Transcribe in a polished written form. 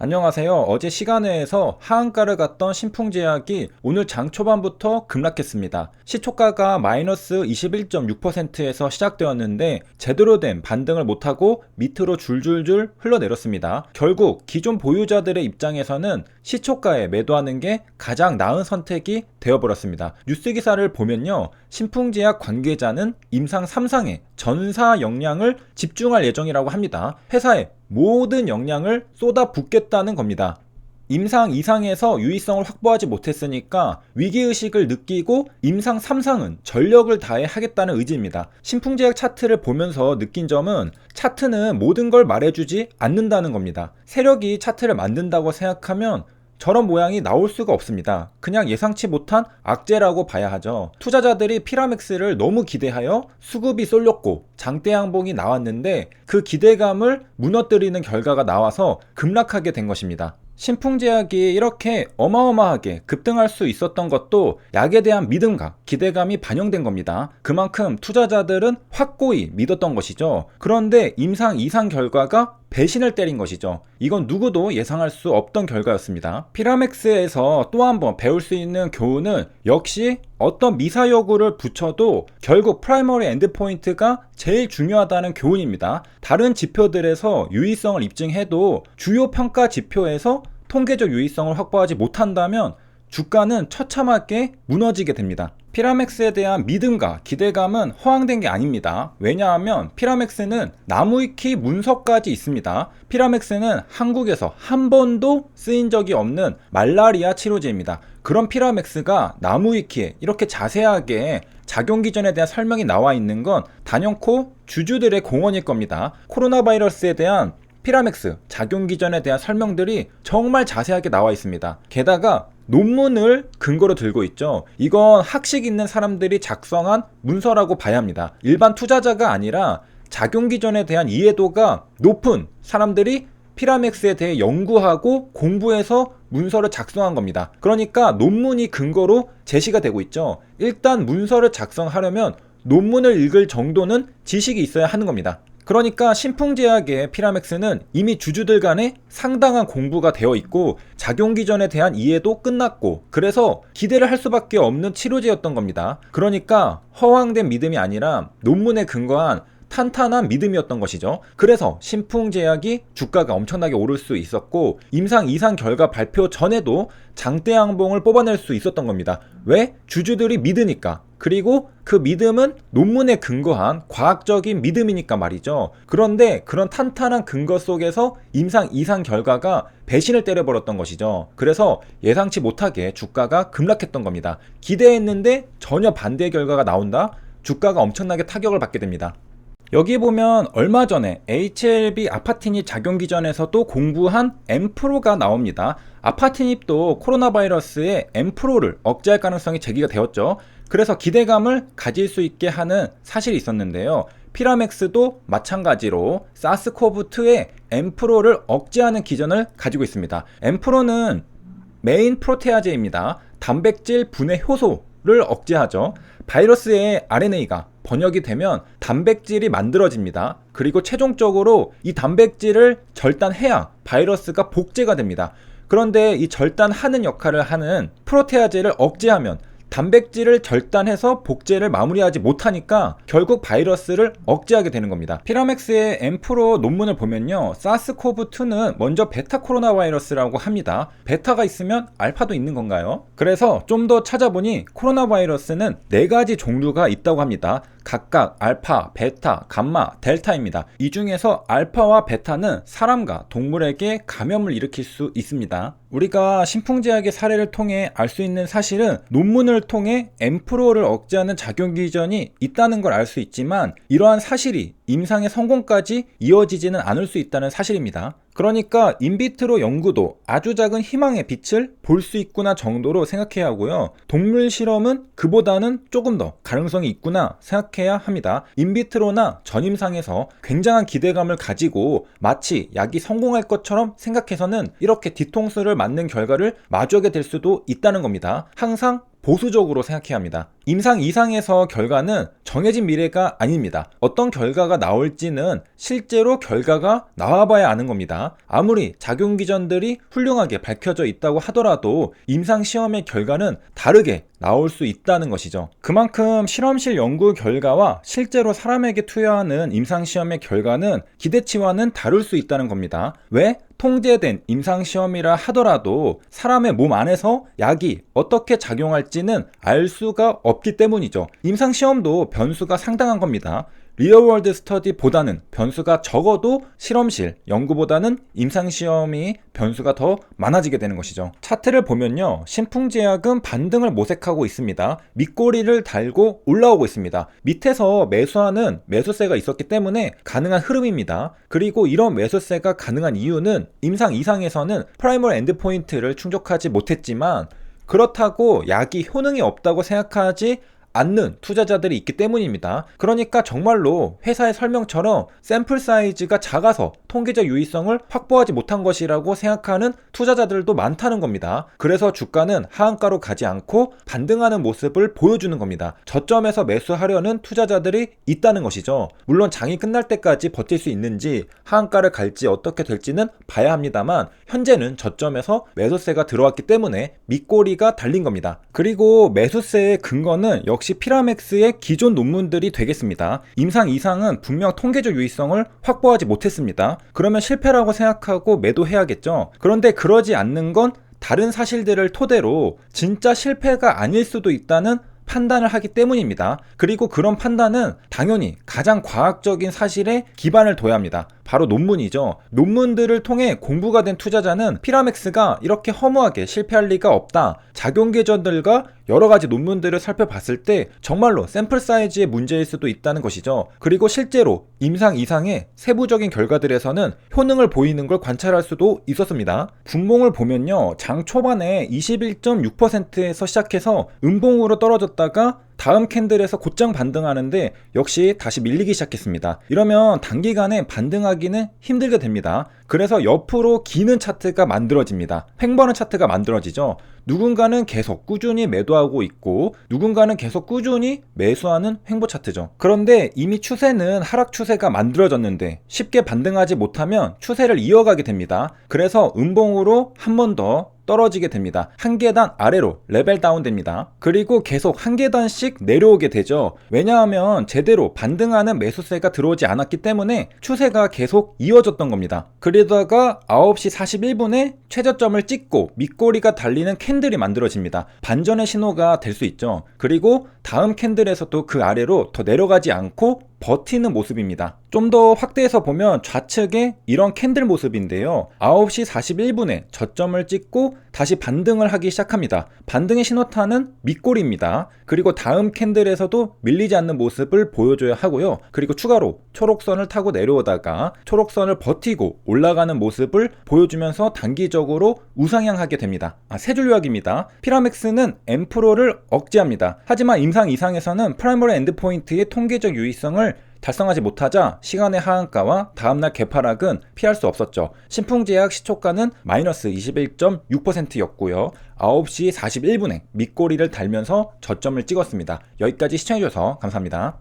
안녕하세요. 어제 시간회에서 하한가를 갔던 신풍제약이 오늘 장 초반부터 급락했습니다. 시초가가 마이너스 21.6%에서 시작되었는데 제대로 된 반등을 못하고 밑으로 줄줄줄 흘러내렸습니다. 결국 기존 보유자들의 입장에서는 시초가에 매도하는 게 가장 나은 선택이 되어버렸습니다. 뉴스 기사를 보면요, 신풍제약 관계자는 임상 3상에 전사 역량을 집중할 예정이라고 합니다. 회사에 모든 역량을 쏟아붓겠다는 겁니다. 임상 2상에서 유의성을 확보하지 못했으니까 위기의식을 느끼고 임상 3상은 전력을 다해 하겠다는 의지입니다. 신풍제약 차트를 보면서 느낀 점은 차트는 모든 걸 말해주지 않는다는 겁니다. 세력이 차트를 만든다고 생각하면 저런 모양이 나올 수가 없습니다. 그냥 예상치 못한 악재라고 봐야 하죠. 투자자들이 피라맥스를 너무 기대하여 수급이 쏠렸고 장대 양봉이 나왔는데 그 기대감을 무너뜨리는 결과가 나와서 급락하게 된 것입니다. 신풍제약이 이렇게 어마어마하게 급등할 수 있었던 것도 약에 대한 믿음과 기대감이 반영된 겁니다. 그만큼 투자자들은 확고히 믿었던 것이죠. 그런데 임상 2상 결과가 배신을 때린 것이죠. 이건 누구도 예상할 수 없던 결과였습니다. 피라맥스에서 또 한 번 배울 수 있는 교훈은 역시 어떤 미사여구를 붙여도 결국 프라이머리 엔드포인트가 제일 중요하다는 교훈입니다. 다른 지표들에서 유의성을 입증해도 주요 평가 지표에서 통계적 유의성을 확보하지 못한다면 주가는 처참하게 무너지게 됩니다. 피라맥스에 대한 믿음과 기대감은 허황된 게 아닙니다. 왜냐하면 피라맥스는 나무위키 문서까지 있습니다. 피라맥스는 한국에서 한 번도 쓰인 적이 없는 말라리아 치료제입니다. 그런 피라맥스가 나무위키에 이렇게 자세하게 작용 기전에 대한 설명이 나와 있는 건 단연코 주주들의 공헌일 겁니다. 코로나 바이러스에 대한 피라맥스 작용 기전에 대한 설명들이 정말 자세하게 나와 있습니다. 게다가 논문을 근거로 들고 있죠. 이건 학식 있는 사람들이 작성한 문서라고 봐야 합니다. 일반 투자자가 아니라 작용 기전에 대한 이해도가 높은 사람들이 피라맥스에 대해 연구하고 공부해서 문서를 작성한 겁니다. 그러니까 논문이 근거로 제시가 되고 있죠. 일단 문서를 작성하려면 논문을 읽을 정도는 지식이 있어야 하는 겁니다. 그러니까 신풍제약의 피라맥스는 이미 주주들 간에 상당한 공부가 되어 있고 작용 기전에 대한 이해도 끝났고 그래서 기대를 할 수밖에 없는 치료제였던 겁니다. 그러니까 허황된 믿음이 아니라 논문에 근거한 탄탄한 믿음이었던 것이죠. 그래서 신풍제약이 주가가 엄청나게 오를 수 있었고 임상 2상 결과 발표 전에도 장대 양봉을 뽑아낼 수 있었던 겁니다. 왜? 주주들이 믿으니까. 그리고 그 믿음은 논문에 근거한 과학적인 믿음이니까 말이죠. 그런데 그런 탄탄한 근거 속에서 임상 2상 결과가 배신을 때려버렸던 것이죠. 그래서 예상치 못하게 주가가 급락했던 겁니다. 기대했는데 전혀 반대의 결과가 나온다? 주가가 엄청나게 타격을 받게 됩니다. 여기 보면 얼마 전에 HLB 아파티닙 작용 기전에서도 공부한 엠프로가 나옵니다. 아파티닙도 코로나 바이러스의 엠프로를 억제할 가능성이 제기가 되었죠. 그래서 기대감을 가질 수 있게 하는 사실이 있었는데요. 피라맥스도 마찬가지로 사스코브2의 엠프로를 억제하는 기전을 가지고 있습니다. 엠프로는 메인 프로테아제입니다. 단백질 분해 효소를 억제하죠. 바이러스의 RNA가 번역이 되면 단백질이 만들어집니다. 그리고 최종적으로 이 단백질을 절단해야 바이러스가 복제가 됩니다. 그런데 이 절단하는 역할을 하는 프로테아제를 억제하면 단백질을 절단해서 복제를 마무리하지 못하니까 결국 바이러스를 억제하게 되는 겁니다. 피라맥스의 엠프로 논문을 보면요, 사스코브2는 먼저 베타 코로나 바이러스라고 합니다. 베타가 있으면 알파도 있는 건가요? 그래서 좀 더 찾아보니 코로나 바이러스는 4가지 종류가 있다고 합니다. 각각 알파, 베타, 감마, 델타입니다. 이 중에서 알파와 베타는 사람과 동물에게 감염을 일으킬 수 있습니다. 우리가 신풍제약의 사례를 통해 알 수 있는 사실은 논문을 통해 엠프로를 억제하는 작용 기전이 있다는 걸 알 수 있지만 이러한 사실이 임상의 성공까지 이어지지는 않을 수 있다는 사실입니다. 그러니까 인비트로 연구도 아주 작은 희망의 빛을 볼 수 있구나 정도로 생각해야 하고요. 동물 실험은 그보다는 조금 더 가능성이 있구나 생각해야 합니다. 인비트로나 전임상에서 굉장한 기대감을 가지고 마치 약이 성공할 것처럼 생각해서는 이렇게 뒤통수를 맞는 결과를 마주하게 될 수도 있다는 겁니다. 항상 보수적으로 생각해야 합니다. 임상 이상에서 결과는 정해진 미래가 아닙니다. 어떤 결과가 나올지는 실제로 결과가 나와봐야 아는 겁니다. 아무리 작용 기전들이 훌륭하게 밝혀져 있다고 하더라도 임상 시험의 결과는 다르게 나올 수 있다는 것이죠. 그만큼 실험실 연구 결과와 실제로 사람에게 투여하는 임상시험의 결과는 기대치와는 다를 수 있다는 겁니다. 왜? 통제된 임상시험이라 하더라도 사람의 몸 안에서 약이 어떻게 작용할지는 알 수가 없기 때문이죠. 임상시험도 변수가 상당한 겁니다. 리얼월드 스터디보다는 변수가 적어도 실험실 연구보다는 임상시험이 변수가 더 많아지게 되는 것이죠. 차트를 보면요, 신풍제약은 반등을 모색하고 있습니다. 밑꼬리를 달고 올라오고 있습니다. 밑에서 매수하는 매수세가 있었기 때문에 가능한 흐름입니다. 그리고 이런 매수세가 가능한 이유는 임상 이상에서는 프라이머리 엔드포인트를 충족하지 못했지만 그렇다고 약이 효능이 없다고 생각하지 않는 투자자들이 있기 때문입니다. 그러니까 정말로 회사의 설명처럼 샘플 사이즈가 작아서 통계적 유의성을 확보하지 못한 것이라고 생각하는 투자자들도 많다는 겁니다. 그래서 주가는 하한가로 가지 않고 반등하는 모습을 보여주는 겁니다. 저점에서 매수하려는 투자자들이 있다는 것이죠. 물론 장이 끝날 때까지 버틸 수 있는지 하한가를 갈지 어떻게 될지는 봐야 합니다만 현재는 저점에서 매수세가 들어왔기 때문에 밑꼬리가 달린 겁니다. 그리고 매수세의 근거는 역시 피라맥스의 기존 논문들이 되겠습니다. 임상 이상은 분명 통계적 유의성을 확보하지 못했습니다. 그러면 실패라고 생각하고 매도해야겠죠. 그런데 그러지 않는 건 다른 사실들을 토대로 진짜 실패가 아닐 수도 있다는 판단을 하기 때문입니다. 그리고 그런 판단은 당연히 가장 과학적인 사실에 기반을 둬야 합니다. 바로 논문이죠. 논문들을 통해 공부가 된 투자자는 피라맥스가 이렇게 허무하게 실패할 리가 없다. 작용 계전들과 여러 가지 논문들을 살펴봤을 때 정말로 샘플 사이즈의 문제일 수도 있다는 것이죠. 그리고 실제로 임상 이상의 세부적인 결과들에서는 효능을 보이는 걸 관찰할 수도 있었습니다. 분봉을 보면요, 장 초반에 21.6%에서 시작해서 음봉으로 떨어졌다가 다음 캔들에서 곧장 반등하는데 역시 다시 밀리기 시작했습니다. 이러면 단기간에 반등하기는 힘들게 됩니다. 그래서 옆으로 기는 차트가 만들어집니다. 횡보하는 차트가 만들어지죠. 누군가는 계속 꾸준히 매도하고 있고 누군가는 계속 꾸준히 매수하는 횡보 차트죠. 그런데 이미 추세는 하락 추세가 만들어졌는데 쉽게 반등하지 못하면 추세를 이어가게 됩니다. 그래서 음봉으로 한 번 더 떨어지게 됩니다. 한 계단 아래로 레벨 다운 됩니다. 그리고 계속 한 계단씩 내려오게 되죠. 왜냐하면 제대로 반등하는 매수세가 들어오지 않았기 때문에 추세가 계속 이어졌던 겁니다. 그러다가 9시 41분에 최저점을 찍고 밑꼬리가 달리는 캔들이 만들어집니다. 반전의 신호가 될 수 있죠. 그리고 다음 캔들에서도 그 아래로 더 내려가지 않고 버티는 모습입니다. 좀 더 확대해서 보면 좌측에 이런 캔들 모습인데요. 9시 41분에 저점을 찍고 다시 반등을 하기 시작합니다. 반등의 신호탄은 밑꼬리입니다. 그리고 다음 캔들에서도 밀리지 않는 모습을 보여줘야 하고요. 그리고 추가로 초록선을 타고 내려오다가 초록선을 버티고 올라가는 모습을 보여주면서 단기적으로 우상향하게 됩니다. 세 줄 요약입니다. 피라맥스는 M프로를 억제합니다. 하지만 임상 이상에서는 프라이머리 엔드포인트의 통계적 유의성을 달성하지 못하자 시간의 하한가와 다음날 개파락은 피할 수 없었죠. 신풍제약 시초가는 마이너스 21.6%였고요. 9시 41분에 밑꼬리를 달면서 저점을 찍었습니다. 여기까지 시청해주셔서 감사합니다.